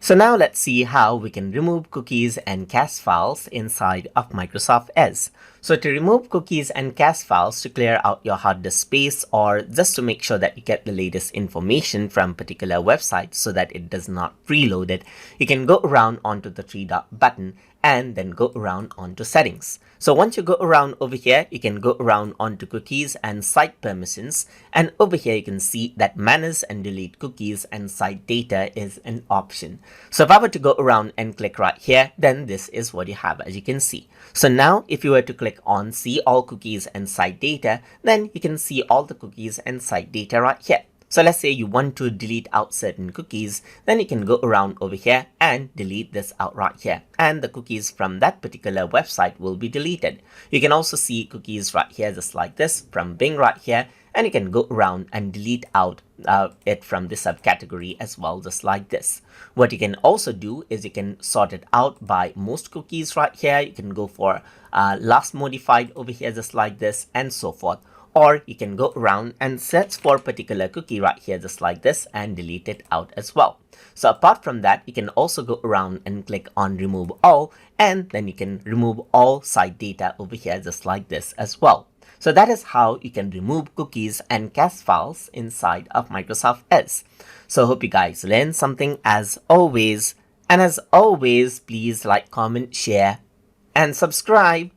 So now let's see how we can remove cookies and cache files inside of Microsoft Edge. So to remove cookies and cache files, to clear out your hard disk space, or just to make sure that you get the latest information from particular website so that it does not preload it, you can go around onto the three dot button and then go around onto settings. So once you go around over here, you can go around onto cookies and site permissions, and over here you can see that manage and delete cookies and site data is an option. So if I were to go around and click right here, then this is what you have, as you can see. So now if you were to click on see all cookies and site data, then you can see all the cookies and site data right here. So let's say you want to delete out certain cookies, then you can go around over here and delete this out right here. And the cookies from that particular website will be deleted. You can also see cookies right here just like this from Bing right here. And you can go around and delete out it from the subcategory as well, just like this. What you can also do is you can sort it out by most cookies right here. You can go for last modified over here just like this, and so forth. Or you can go around and search for a particular cookie right here just like this and delete it out as well. So apart from that, you can also go around and click on remove all, and then you can remove all site data over here just like this as well. So that is how you can remove cookies and cache files inside of Microsoft Edge. So hope you guys learned something as always. And as always, please like, comment, share, and subscribe.